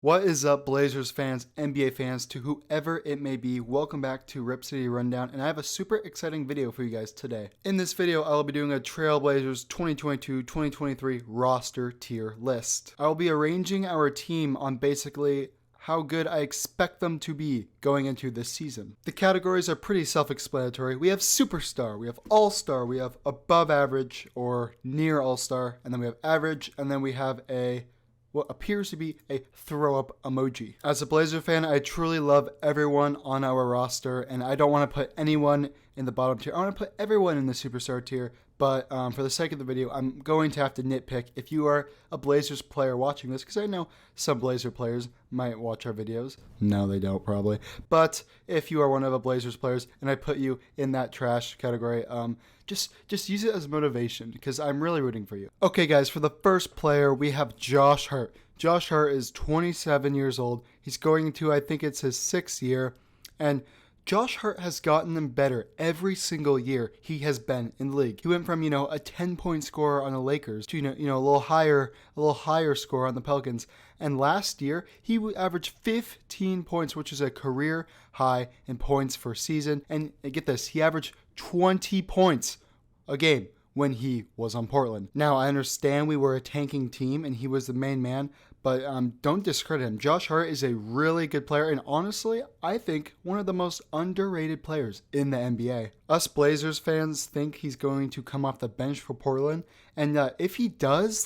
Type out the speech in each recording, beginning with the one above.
What is up, Blazers fans, NBA fans, to whoever it may be? Welcome back to Rip City Rundown, and I have a super exciting video for you guys today. In this video, I will be doing a Trailblazers 2022-2023 roster tier list. I will be arranging our team on basically how good I expect them to be going into this season. The categories are pretty self-explanatory. We have superstar, we have all-star, we have above average or near all-star, and then we have average, and then we have what appears to be a throw-up emoji. As a Blazer fan, I truly love everyone on our roster, and I don't want to put anyone in the bottom tier. I want to put everyone in the superstar tier, but for the sake of the video, I'm going to have to nitpick. If you are a Blazers player watching this, because I know some Blazer players might watch our videos. No, they don't probably. But if you are one of the Blazers players and I put you in that trash category, just use it as motivation because I'm really rooting for you. Okay, guys, for the first player, we have Josh Hart. Josh Hart is 27 years old. He's going into, I think it's his 6th year, and Josh Hart has gotten them better every single year he has been in the league. He went from, a 10-point scorer on the Lakers to, a little higher score on the Pelicans. And last year, he averaged 15 points, which is a career high in points for season. And get this, he averaged 20 points a game when he was on Portland. Now, I understand we were a tanking team and he was the main man, but don't discredit him. Josh Hart is a really good player, and honestly, I think one of the most underrated players in the NBA. Us Blazers fans think he's going to come off the bench for Portland, and if he does,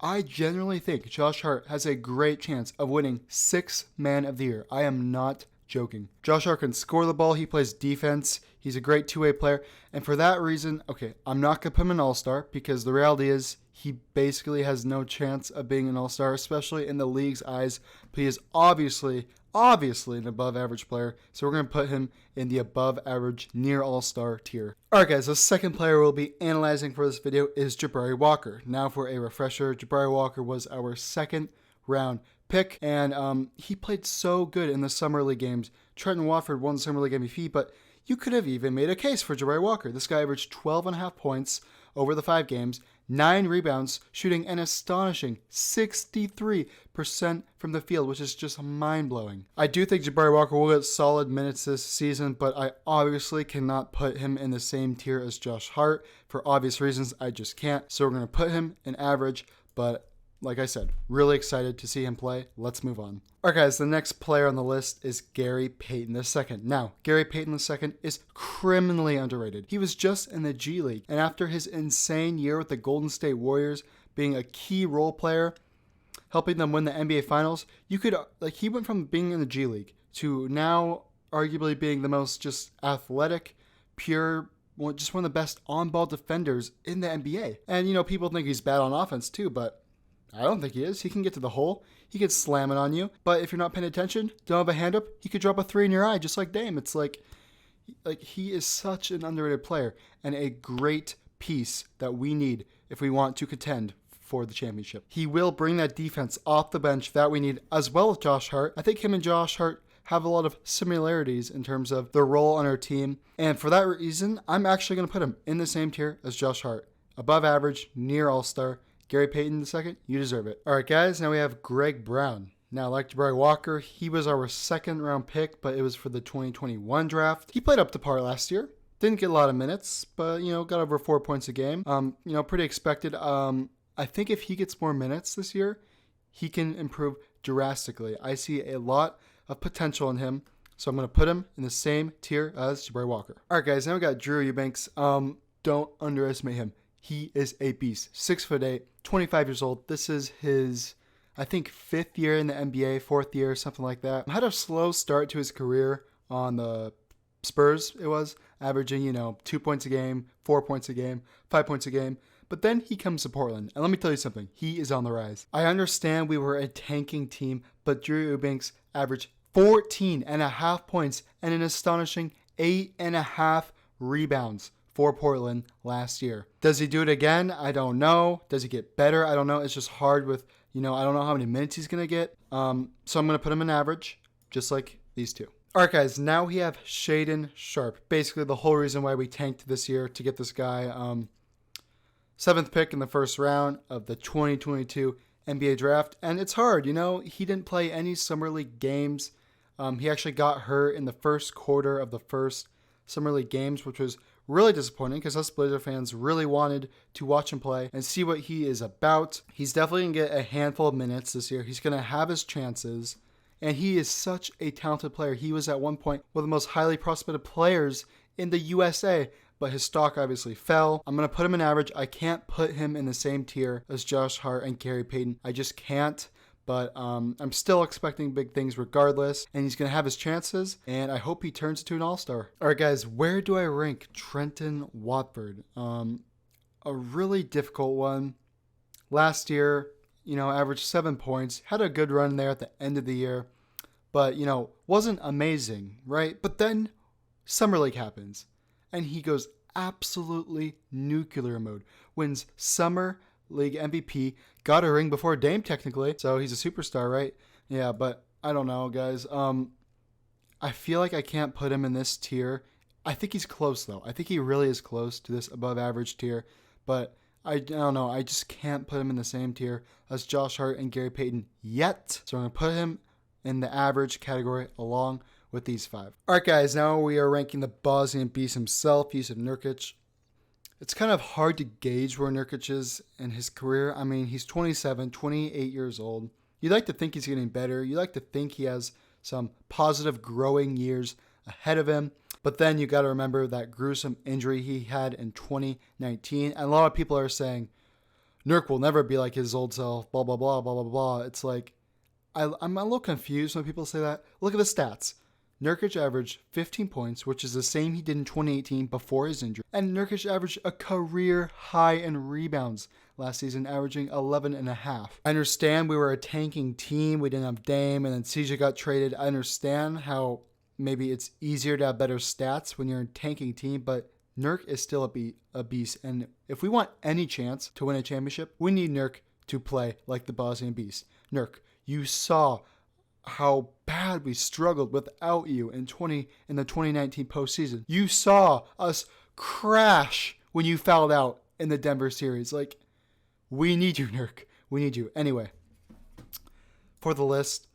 I genuinely think Josh Hart has a great chance of winning 6th Man of the Year. I am not joking. Josh Hart can score the ball. He plays defense. He's a great two-way player. And for that reason, okay, I'm not going to put him an all-star because the reality is he basically has no chance of being an all-star, especially in the league's eyes. But he is obviously an above-average player. So we're going to put him in the above-average, near all-star tier. All right, guys, the second player we'll be analyzing for this video is Jabri Walker. Now for a refresher, Jabri Walker was our 2nd round pick, and he played so good in the Summer League games. Trenton Watford won the Summer League MVP, but you could have even made a case for Jabri Walker. This guy averaged 12.5 points over the 5 games, 9 rebounds, shooting an astonishing 63% from the field, which is just mind-blowing. I do think Jabri Walker will get solid minutes this season, but I obviously cannot put him in the same tier as Josh Hart. For obvious reasons, I just can't. So we're going to put him in average, but like I said, really excited to see him play. Let's move on. All right, guys, the next player on the list is Gary Payton II. Now, Gary Payton II is criminally underrated. He was just in the G League, and after his insane year with the Golden State Warriors, being a key role player, helping them win the NBA Finals, he went from being in the G League to now arguably being the most just athletic, pure, just one of the best on-ball defenders in the NBA. And, people think he's bad on offense too, but I don't think he is. He can get to the hole. He can slam it on you. But if you're not paying attention, don't have a hand up, he could drop a 3 in your eye just like Dame. It's like he is such an underrated player and a great piece that we need if we want to contend for the championship. He will bring that defense off the bench that we need, as well as Josh Hart. I think him and Josh Hart have a lot of similarities in terms of their role on our team. And for that reason, I'm actually going to put him in the same tier as Josh Hart. Above average, near all-star. Gary Payton II, you deserve it. All right, guys, now we have Greg Brown. Now, like Jabri Walker, he was our 2nd round pick, but it was for the 2021 draft. He played up to par last year. Didn't get a lot of minutes, but, got over 4 points a game. Pretty expected. I think if he gets more minutes this year, he can improve drastically. I see a lot of potential in him, so I'm going to put him in the same tier as Jabri Walker. All right, guys, now we got Drew Eubanks. Don't underestimate him. He is a beast. 6'8", 25 years old. This is his, I think, 5th year in the NBA, 4th year, something like that. Had a slow start to his career on the Spurs, it was, averaging, 2 points a game, 4 points a game, 5 points a game. But then he comes to Portland, and let me tell you something, he is on the rise. I understand we were a tanking team, but Drew Eubanks averaged 14.5 points and an astonishing 8.5 rebounds for Portland last year. Does he do it again? I don't know. Does he get better? I don't know. It's just hard with, I don't know how many minutes he's going to get. So I'm going to put him in average, just like these two. All right, guys, now we have Shaden Sharp. Basically, the whole reason why we tanked this year to get this guy, 7th pick in the 1st round of the 2022 NBA draft, and it's hard. He didn't play any summer league games. He actually got hurt in the first quarter of the first summer league games, which was really disappointing because us Blazer fans really wanted to watch him play and see what he is about. He's definitely going to get a handful of minutes this year. He's going to have his chances, and he is such a talented player. He was at one point one of the most highly prospected players in the USA, but his stock obviously fell. I'm going to put him in average. I can't put him in the same tier as Josh Hart and Gary Payton. I just can't. But I'm still expecting big things regardless, and he's going to have his chances, and I hope he turns into an all-star. All right, guys, where do I rank Trenton Watford? A really difficult one. Last year, averaged 7 points, had a good run there at the end of the year, but, wasn't amazing, right? But then Summer League happens, and he goes absolutely nuclear mode, wins Summer League MVP, got a ring before Dame technically, so he's a superstar, right? Yeah, but I don't know, guys. I feel like I can't put him in this tier. I think he's close though. I think he really is close to this above average tier, but I don't know. I just can't put him in the same tier as Josh Hart and Gary Payton yet. So I'm going to put him in the average category along with these 5. All right, guys, now we are ranking the Bosnian Beast himself, Jusuf Nurkic. It's kind of hard to gauge where Nurkic is in his career. I mean, he's 27, 28 years old. You'd like to think he's getting better. You'd like to think he has some positive growing years ahead of him. But then you got to remember that gruesome injury he had in 2019. And a lot of people are saying, Nurk will never be like his old self, blah, blah, blah, blah, blah, blah. It's like, I'm a little confused when people say that. Look at the stats. Nurkic averaged 15 points, which is the same he did in 2018 before his injury. And Nurkic averaged a career high in rebounds last season, averaging 11.5. I understand we were a tanking team. We didn't have Dame, and then CJ got traded. I understand how maybe it's easier to have better stats when you're a tanking team, but Nurk is still a beast. And if we want any chance to win a championship, we need Nurk to play like the Bosnian Beast. Nurk, you saw how bad we struggled without you in the 2019 postseason. You saw us crash when you fouled out in the Denver series. Like, we need you, Nurk. We need you. Anyway, for the list,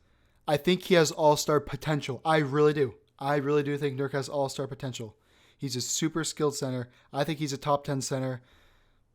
I think he has all-star potential. I really do. I really do think Nurk has all-star potential. He's a super skilled center. I think he's a top 10 center,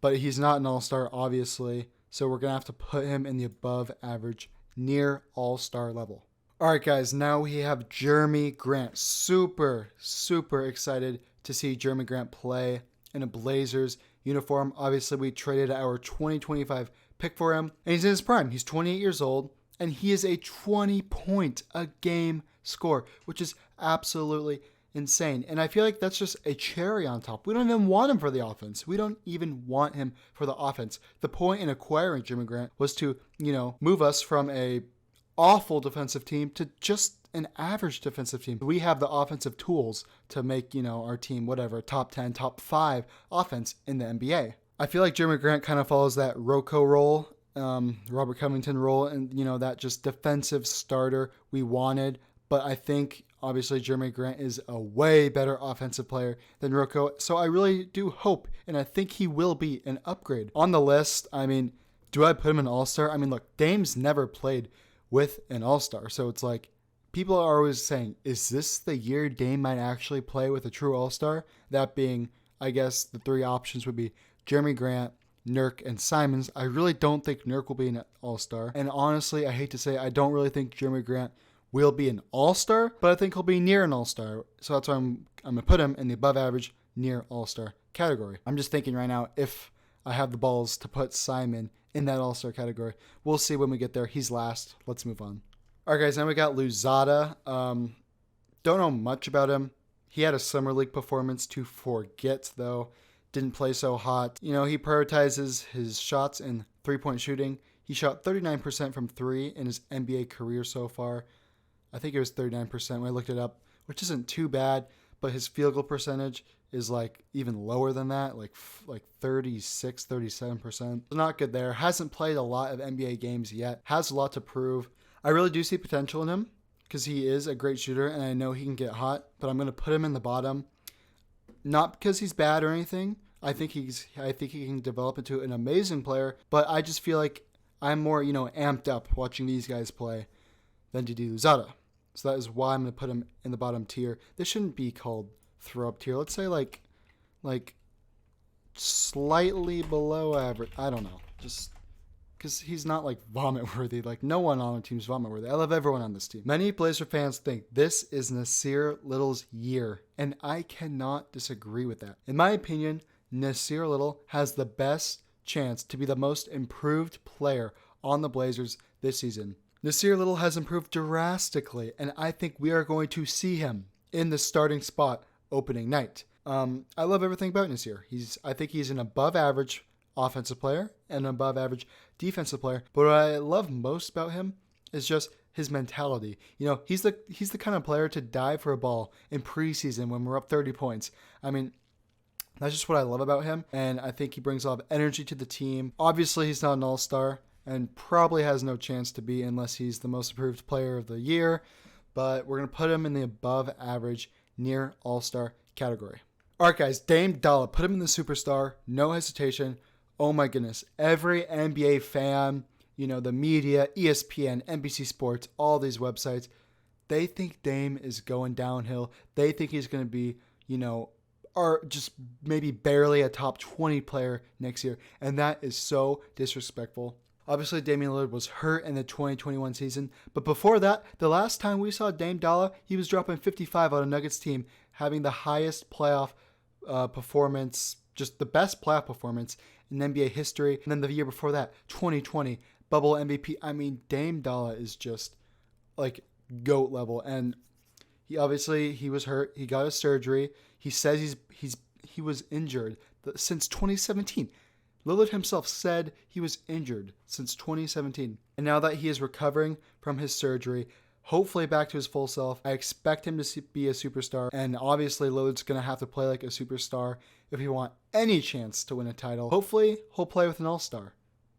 but he's not an all-star, obviously. So we're going to have to put him in the above average, near all-star level. All right, guys, now we have Jerami Grant. Super, super excited to see Jerami Grant play in a Blazers uniform. Obviously, we traded our 2025 pick for him, and he's in his prime. He's 28 years old, and he is a 20-point-a-game scorer, which is absolutely insane. And I feel like that's just a cherry on top. We don't even want him for the offense. We don't even want him for the offense. The point in acquiring Jerami Grant was to, move us from a awful defensive team to just an average defensive team. We have the offensive tools to make, our team, whatever, top 10, top 5 offense in the NBA. I feel like Jerami Grant kind of follows that Rocco role, Robert Covington role, and, that just defensive starter we wanted. But I think, obviously, Jerami Grant is a way better offensive player than Rocco. So I really do hope, and I think he will be an upgrade. On the list, I mean, do I put him in All-Star? I mean, look, Dame's never played with an All-Star. So it's like, people are always saying, is this the year Dame might actually play with a true All-Star? That being, I guess, the 3 options would be Jerami Grant, Nurk, and Simons. I really don't think Nurk will be an All-Star. And honestly, I hate to say, I don't really think Jerami Grant will be an All-Star, but I think he'll be near an All-Star. So that's why I'm going to put him in the above average, near All-Star category. I'm just thinking right now, if I have the balls to put Simon in that All-Star category. We'll see when we get there. He's last. Let's move on. All right, guys, now we got Luzada. Don't know much about him. He had a summer league performance to forget, though. Didn't play so hot. He prioritizes his shots and three-point shooting. He shot 39% from 3 in his NBA career so far. I think it was 39% when I looked it up, which isn't too bad, but his field goal percentage is even lower than that, like 36, 37%. Not good there. Hasn't played a lot of NBA games yet. Has a lot to prove. I really do see potential in him because he is a great shooter and I know he can get hot, but I'm going to put him in the bottom. Not because he's bad or anything. I think he can develop into an amazing player, but I just feel like I'm more, amped up watching these guys play than to do Luzada. So that is why I'm going to put him in the bottom tier. This shouldn't be called throw up tier. Let's say like slightly below average. I don't know. Just because he's not like vomit worthy. Like no one on the team is vomit worthy. I love everyone on this team. Many Blazer fans think this is Nasir Little's year, and I cannot disagree with that. In my opinion, Nasir Little has the best chance to be the most improved player on the Blazers this season. Nasir Little has improved drastically, and I think we are going to see him in the starting spot opening night. I love everything about Nasir. I think he's an above average offensive player and an above average defensive player. But what I love most about him is just his mentality. He's the kind of player to dive for a ball in preseason when we're up 30 points. I mean, that's just what I love about him, and I think he brings a lot of energy to the team. Obviously, he's not an all-star and probably has no chance to be unless he's the most improved player of the year, but we're going to put him in the above average, near all-star category. All right, guys, Dame Dollar, put him in the superstar, no hesitation. Oh my goodness, every NBA fan, the media, ESPN, NBC Sports, all these websites, they think Dame is going downhill. They think he's going to be, or just maybe barely a top 20 player next year, and that is so disrespectful. Obviously, Damian Lillard was hurt in the 2021 season, but before that, the last time we saw Dame Dollar, he was dropping 55 on a Nuggets team, having the highest playoff performance, just the best playoff performance in NBA history. And then the year before that, 2020, bubble MVP. I mean, Dame Dollar is just like GOAT level, and he was hurt. He got a surgery. He says he was injured since 2017. Lillard himself said he was injured since 2017. And now that he is recovering from his surgery, hopefully back to his full self, I expect him to be a superstar. And obviously Lillard's going to have to play like a superstar if he want any chance to win a title. Hopefully he'll play with an all-star.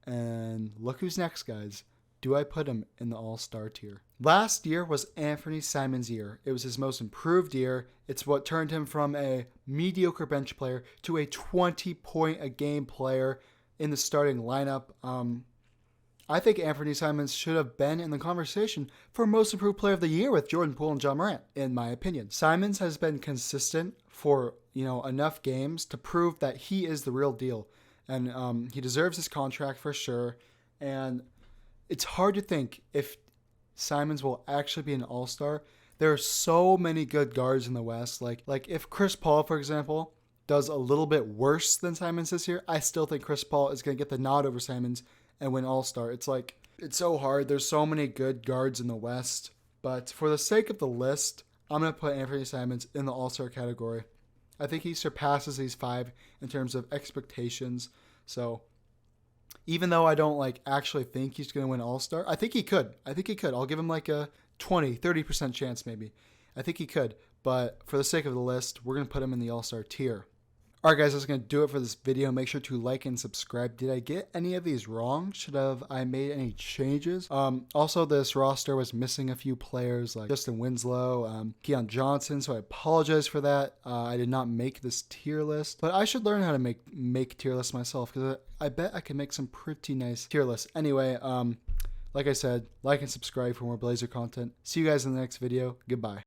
And look who's next, guys. Do I put him in the all-star tier? Last year was Anthony Simons' year. It was his most improved year. It's what turned him from a mediocre bench player to a 20-point-a-game player in the starting lineup. I think Anthony Simons should have been in the conversation for most improved player of the year with Jordan Poole and John Morant, in my opinion. Simons has been consistent for enough games to prove that he is the real deal, and he deserves his contract for sure. And it's hard to think if Simons will actually be an all-star. There are so many good guards in the West. Like if Chris Paul, for example, does a little bit worse than Simons this year, I still think Chris Paul is going to get the nod over Simons and win all-star. It's so hard. There's so many good guards in the West. But for the sake of the list, I'm going to put Anthony Simons in the all-star category. I think he surpasses these 5 in terms of expectations. So even though I don't actually think he's going to win all-star, I think he could. I'll give him like a 20-30% chance maybe. I think he could. But for the sake of the list, we're going to put him in the all-star tier. All right, guys, that's going to do it for this video. Make sure to like and subscribe. Did I get any of these wrong? Should I made any changes? Also, this roster was missing a few players like Justin Winslow, Keon Johnson, so I apologize for that. I did not make this tier list, but I should learn how to make tier lists myself, because I bet I can make some pretty nice tier lists. Anyway, like I said, like and subscribe for more Blazer content. See you guys in the next video. Goodbye.